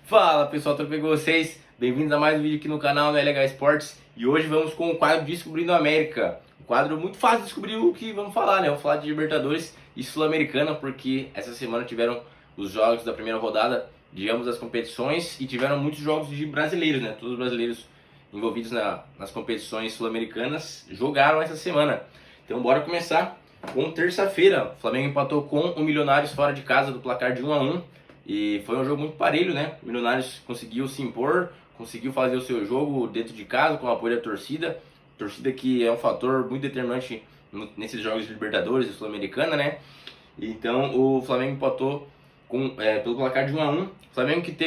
Fala pessoal, tudo bem com vocês? Bem-vindos a mais um vídeo aqui no canal da LH Esportes. E hoje vamos com o quadro Descobrindo a América. Um quadro muito fácil de descobrir o que vamos falar, né? Vamos falar de Libertadores e Sul-Americana, porque essa semana tiveram os jogos da primeira rodada de ambas as competições e tiveram muitos jogos de brasileiros, né? Todos os brasileiros envolvidos nas competições sul-americanas jogaram essa semana. Então bora começar com terça-feira. O Flamengo empatou com o Milionários fora de casa do placar de 1-1. E foi um jogo muito parelho, né? O Milionários conseguiu se impor, conseguiu fazer o seu jogo dentro de casa com o apoio da torcida. Torcida que é um fator muito determinante nesses jogos de Libertadores e Sul-Americana, né? Então o Flamengo empatou pelo placar de 1-1. O Flamengo que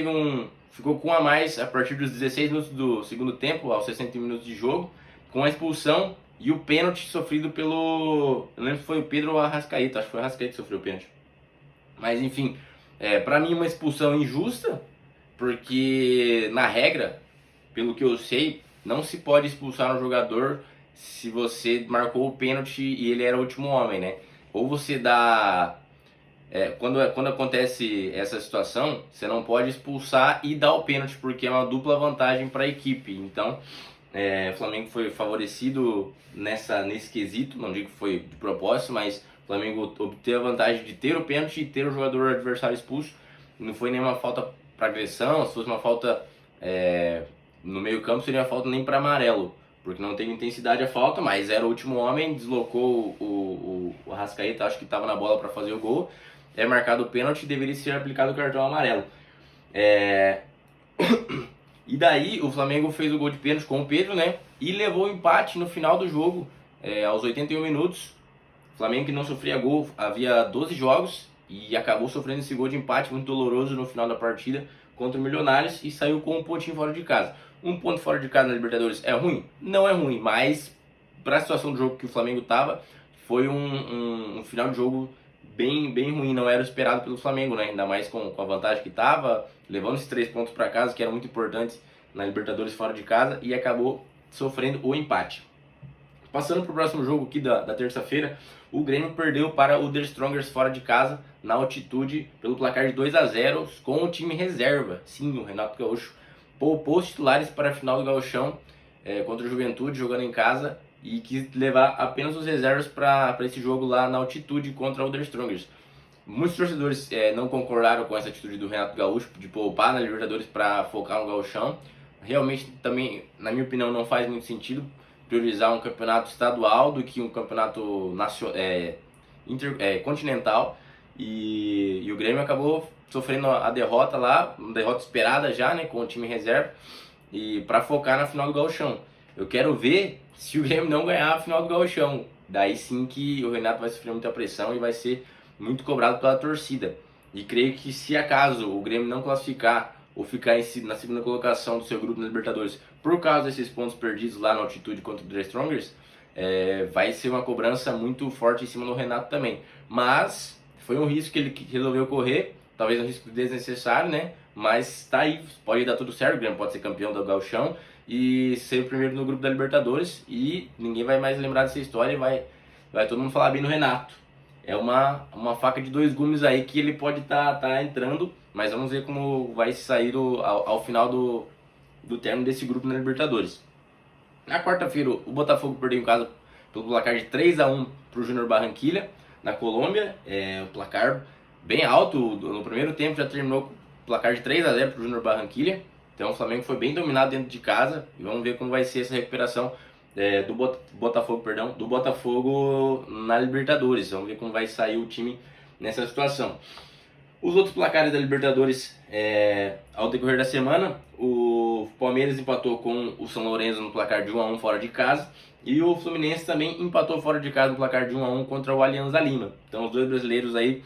ficou com um a mais a partir dos 16 minutos do segundo tempo, aos 60 minutos de jogo, com a expulsão e o pênalti sofrido pelo... Eu não lembro se foi o Pedro ou o Arrascaeta, acho que foi o Arrascaeta que sofreu o pênalti. Mas enfim, para mim uma expulsão injusta, porque na regra, pelo que eu sei, não se pode expulsar um jogador se você marcou o pênalti e ele era o último homem, né? Ou você dá... quando acontece essa situação, você não pode expulsar e dar o pênalti, porque é uma dupla vantagem para a equipe. Então, o Flamengo foi favorecido nesse quesito, não digo que foi de propósito, mas o Flamengo obteve a vantagem de ter o pênalti e ter o jogador adversário expulso. Não foi nenhuma falta para agressão, se fosse uma falta no meio campo seria uma falta nem para amarelo, porque não tem intensidade a falta, mas era o último homem, deslocou o Arrascaeta, acho que estava na bola para fazer o gol, é marcado o pênalti e deveria ser aplicado o cartão amarelo. E daí o Flamengo fez o gol de pênalti com o Pedro, né? E levou o empate no final do jogo, aos 81 minutos. O Flamengo que não sofria gol havia 12 jogos e acabou sofrendo esse gol de empate muito doloroso no final da partida contra o Milionários e saiu com um pontinho fora de casa. Um ponto fora de casa na Libertadores é ruim? Não é ruim, mas para a situação do jogo que o Flamengo estava, foi um final de jogo bem ruim, não era esperado pelo Flamengo, né? Ainda mais com a vantagem que estava, levando esses 3 pontos para casa, que eram muito importantes na Libertadores fora de casa, e acabou sofrendo o empate. Passando para o próximo jogo aqui da terça-feira, o Grêmio perdeu para o The Strongers fora de casa, na altitude, pelo placar de 2-0, com o time reserva. Sim, o Renato Gaúcho poupou os titulares para a final do Gauchão, contra o Juventude, jogando em casa, e quis levar apenas os reservas para esse jogo lá na altitude contra o The Strongers. Muitos torcedores não concordaram com essa atitude do Renato Gaúcho de poupar na Libertadores para focar no Gauchão. Realmente também, na minha opinião, não faz muito sentido priorizar um campeonato estadual do que um campeonato continental. E o Grêmio acabou sofrendo a derrota lá, uma derrota esperada já, né, com o time reserva, e para focar na final do Gauchão. Eu quero ver se o Grêmio não ganhar a final do Gauchão. Daí sim que o Renato vai sofrer muita pressão e vai ser muito cobrado pela torcida. E creio que se acaso o Grêmio não classificar ou ficar na segunda colocação do seu grupo na Libertadores por causa desses pontos perdidos lá na altitude contra o The Strongers, vai ser uma cobrança muito forte em cima do Renato também. Mas foi um risco que ele resolveu correr, talvez um risco desnecessário, né? Mas tá aí, pode dar tudo certo, o Grêmio pode ser campeão do Gauchão e ser o primeiro no grupo da Libertadores, e ninguém vai mais lembrar dessa história e vai todo mundo falar bem do Renato. É uma faca de dois gumes aí que ele pode tá entrando, mas vamos ver como vai sair ao final do término desse grupo na Libertadores. Na quarta-feira, o Botafogo perdeu em casa pelo placar de 3-1 para o Júnior Barranquilla, na Colômbia. Um placar bem alto, no primeiro tempo já terminou com placar de 3-0 para o Júnior Barranquilla. Então o Flamengo foi bem dominado dentro de casa e vamos ver como vai ser essa recuperação do Botafogo na Libertadores. Vamos ver como vai sair o time nessa situação. Os outros placares da Libertadores, ao decorrer da semana, o Palmeiras empatou com o São Lourenço no placar de 1-1 fora de casa, e o Fluminense também empatou fora de casa no placar de 1-1 contra o Alianza Lima. Então os dois brasileiros aí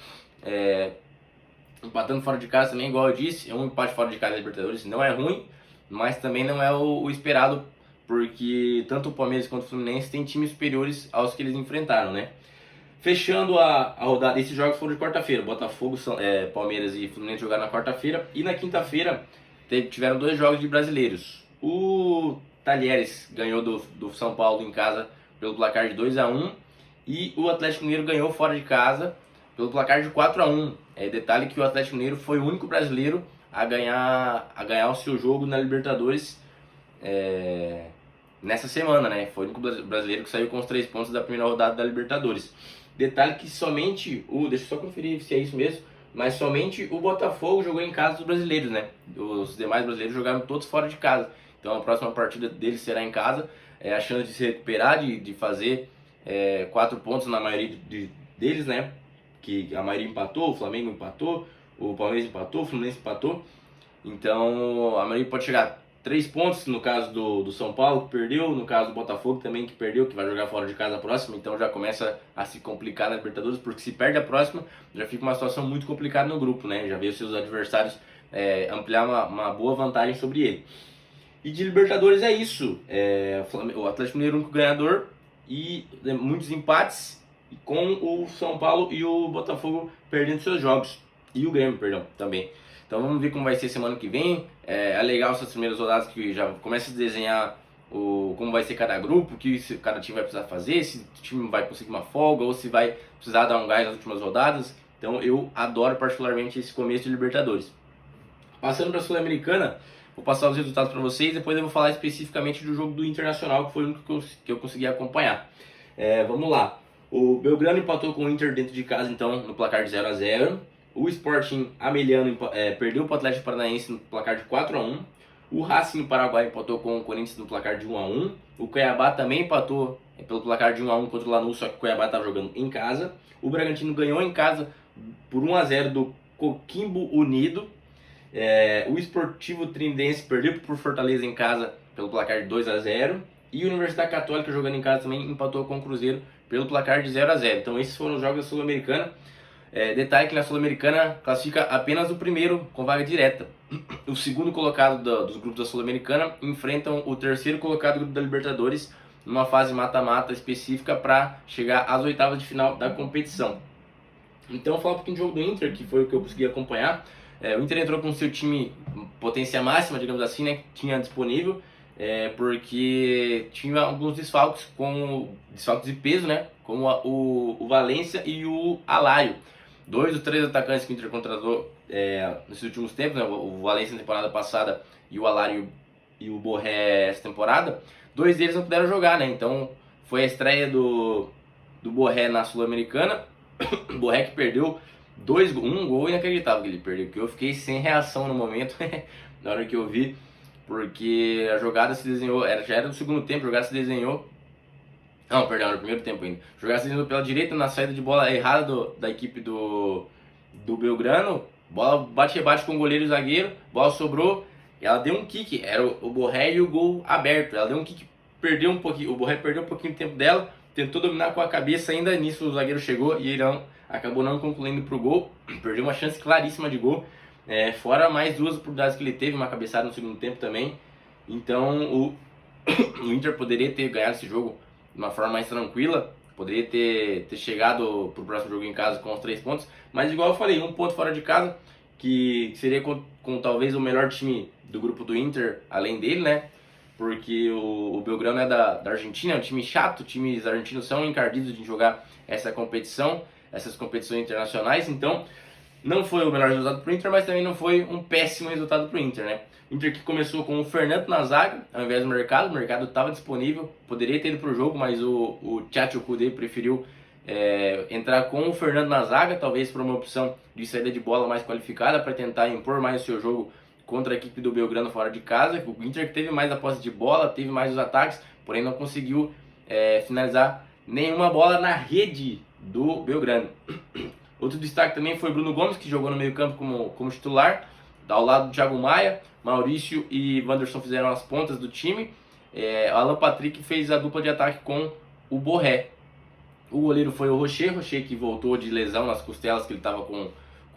empatando fora de casa também, igual eu disse, um empate fora de casa da Libertadores não é ruim, mas também não é o esperado, porque tanto o Palmeiras quanto o Fluminense têm times superiores aos que eles enfrentaram, né? Fechando a rodada, esses jogos foram de quarta-feira. Botafogo, Palmeiras e Fluminense jogaram na quarta-feira. E na quinta-feira tiveram 2 jogos de brasileiros. O Talheres ganhou do São Paulo em casa pelo placar de 2-1. E o Atlético Mineiro ganhou fora de casa pelo placar de 4-1. Detalhe que o Atlético Mineiro foi o único brasileiro a ganhar o seu jogo na Libertadores nessa semana, né? Foi o único brasileiro que saiu com os 3 pontos da primeira rodada da Libertadores. Detalhe que somente deixa eu só conferir se é isso mesmo, mas somente o Botafogo jogou em casa dos brasileiros, né? Os demais brasileiros jogaram todos fora de casa. Então a próxima partida deles será em casa. A chance de se recuperar, de fazer 4 pontos na maioria deles, né? Que a maioria empatou, o Flamengo empatou, o Palmeiras empatou, o Fluminense empatou. Então a maioria pode chegar a 3 pontos, no caso do São Paulo, que perdeu, no caso do Botafogo também, que perdeu, que vai jogar fora de casa a próxima, então já começa a se complicar na Libertadores, porque se perde a próxima, já fica uma situação muito complicada no grupo, né? Já vê os seus adversários ampliar uma boa vantagem sobre ele. E de Libertadores é isso, o Atlético Mineiro é o único ganhador, e muitos empates, com o São Paulo e o Botafogo perdendo seus jogos, e o Grêmio, perdão, também. Então vamos ver como vai ser semana que vem. É legal essas primeiras rodadas que já começa a desenhar como vai ser cada grupo, o que cada time vai precisar fazer, se o time vai conseguir uma folga ou se vai precisar dar um gás nas últimas rodadas. Então eu adoro particularmente esse começo de Libertadores. Passando para a Sul-Americana, vou passar os resultados para vocês, depois eu vou falar especificamente do jogo do Internacional, que foi o único que eu consegui acompanhar. Vamos lá. O Belgrano empatou com o Inter dentro de casa, então, no placar de 0-0. O Sporting Ameliano perdeu para o Atlético Paranaense no placar de 4-1. O Racing Paraguai empatou com o Corinthians no placar de 1-1. O Cuiabá também empatou pelo placar de 1-1 contra o Lanús, só que o Cuiabá estava jogando em casa. O Bragantino ganhou em casa por 1-0 do Coquimbo Unido. O Sportivo Trindense perdeu por Fortaleza em casa pelo placar de 2-0. E a Universidade Católica, jogando em casa também, empatou com o Cruzeiro pelo placar de 0-0. Então esses foram os jogos da Sul-Americana. Detalhe que na Sul-Americana classifica apenas o primeiro com vaga direta. O segundo colocado dos grupos da Sul-Americana enfrentam o terceiro colocado do grupo da Libertadores numa fase mata-mata específica para chegar às oitavas de final da competição. Então, vou falar um pouquinho do jogo do Inter, que foi o que eu consegui acompanhar. O Inter entrou com o seu time potência máxima, digamos assim, né, que tinha disponível, porque tinha alguns desfalques de peso, né, como o Valência e o Alário. 2 dos 3 atacantes que o Inter contratou nesses últimos tempos, né, o Valência na temporada passada e o Alário e o Borré essa temporada, 2 deles não puderam jogar, né? Então foi a estreia do Borré na Sul-Americana. O Borré que perdeu um gol inacreditável que ele perdeu, que eu fiquei sem reação no momento na hora que eu vi, porque a jogada se desenhou, já era do segundo tempo, a jogada se desenhou. Não, perdão, era o primeiro tempo ainda. Jogasse pela direita na saída de bola errada da equipe do Belgrano. Bola bate-rebate com o goleiro e o zagueiro. Bola sobrou. Ela deu um kick. Era o Borré e o gol aberto. Ela deu um kick, perdeu um pouquinho. O Borré perdeu um pouquinho de tempo dela. Tentou dominar com a cabeça. Ainda nisso o zagueiro chegou e ele acabou não concluindo pro gol. Perdeu uma chance claríssima de gol. Fora mais 2 oportunidades que ele teve. Uma cabeçada no segundo tempo também. Então o Inter poderia ter ganhado esse jogo de uma forma mais tranquila, poderia ter chegado pro próximo jogo em casa com os 3 pontos, mas igual eu falei, 1 ponto fora de casa, que seria com talvez o melhor time do grupo do Inter, além dele, né? Porque o Belgrano é da Argentina, é um time chato, times argentinos são encardidos de jogar essas competições internacionais, então não foi o melhor resultado pro Inter, mas também não foi um péssimo resultado pro Inter, né? Inter que começou com o Fernando na zaga, ao invés do Mercado. O Mercado estava disponível, poderia ter ido para o jogo, mas o Tchatcho Kudê preferiu entrar com o Fernando na zaga, talvez por uma opção de saída de bola mais qualificada, para tentar impor mais o seu jogo contra a equipe do Belgrano fora de casa. O Inter que teve mais a posse de bola, teve mais os ataques, porém não conseguiu finalizar nenhuma bola na rede do Belgrano. Outro destaque também foi Bruno Gomes, que jogou no meio campo como titular, ao lado do Thiago Maia. Maurício e Wanderson fizeram as pontas do time. Alan Patrick fez a dupla de ataque com o Borré. O goleiro foi o Rocher que voltou de lesão nas costelas, que ele estava com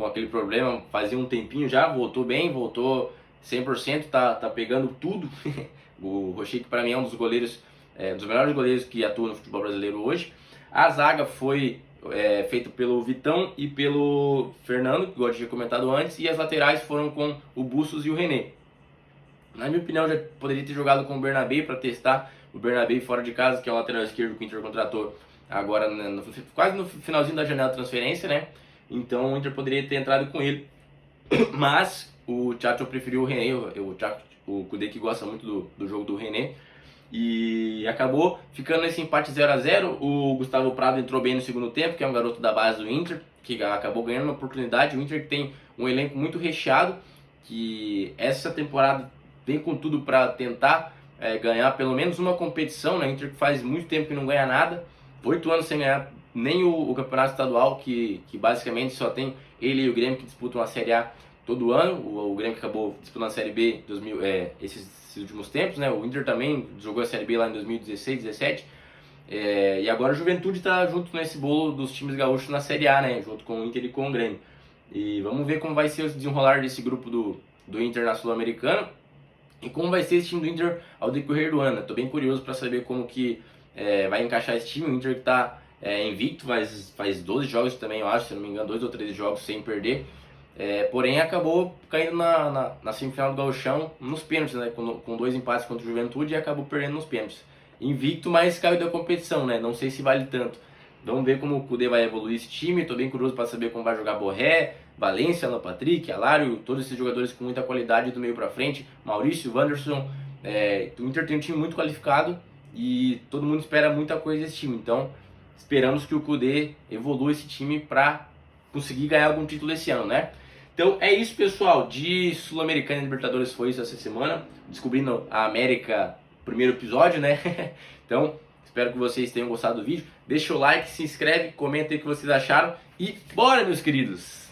aquele problema fazia um tempinho já, voltou bem, voltou 100%, tá pegando tudo. O Rocher, que para mim é um dos goleiros, dos melhores goleiros que atuam no futebol brasileiro hoje. A zaga foi feito pelo Vitão e pelo Fernando, que eu já tinha comentado antes, e as laterais foram com o Bustos e o René. Na minha opinião, já poderia ter jogado com o Bernabé para testar o Bernabé fora de casa, que é o lateral esquerdo que o Inter contratou agora, quase no finalzinho da janela de transferência, né? então o Inter poderia ter entrado com ele. Mas o Tchatcho preferiu o René, o Kudê que gosta muito do jogo do René. E acabou ficando nesse empate 0 a 0. O Gustavo Prado entrou bem no segundo tempo, que é um garoto da base do Inter, que acabou ganhando uma oportunidade. O Inter que tem um elenco muito recheado, que essa temporada vem com tudo para tentar ganhar pelo menos uma competição, né? O Inter faz muito tempo que não ganha nada, 8 anos sem ganhar nem o campeonato estadual, que basicamente só tem ele e o Grêmio que disputam a Série A todo ano. O Grêmio que acabou disputando a Série B esses últimos tempos, né? O Inter também jogou a Série B lá em 2016, 2017. E agora o Juventude está junto nesse bolo dos times gaúchos na Série A, né? Junto com o Inter e com o Grêmio. E vamos ver como vai ser o desenrolar desse grupo do Inter na Sul-Americana e como vai ser esse time do Inter ao decorrer do ano. Estou bem curioso para saber como que vai encaixar esse time. O Inter que está invicto, faz 12 jogos também, eu acho, se não me engano, 2 ou 3 jogos sem perder. Porém acabou caindo na semifinal do Gauchão nos pênaltis, né? Com 2 empates contra o Juventude e acabou perdendo nos pênaltis. Invicto, mas caiu da competição, né? Não sei se vale tanto. Vamos ver como o Kudê vai evoluir esse time. Estou bem curioso para saber como vai jogar Borré, Valência, Alan Patrick, Alário, todos esses jogadores com muita qualidade do meio para frente. Maurício, Wanderson. O Inter tem um time muito qualificado e todo mundo espera muita coisa desse time. Então esperamos que o Kudê evolua esse time para conseguir ganhar algum título esse ano, né? Então é isso, pessoal. De Sul-Americana e Libertadores foi isso essa semana. Descobrindo a América, primeiro episódio, né? Então, espero que vocês tenham gostado do vídeo. Deixa o like, se inscreve, comenta aí o que vocês acharam. E bora, meus queridos!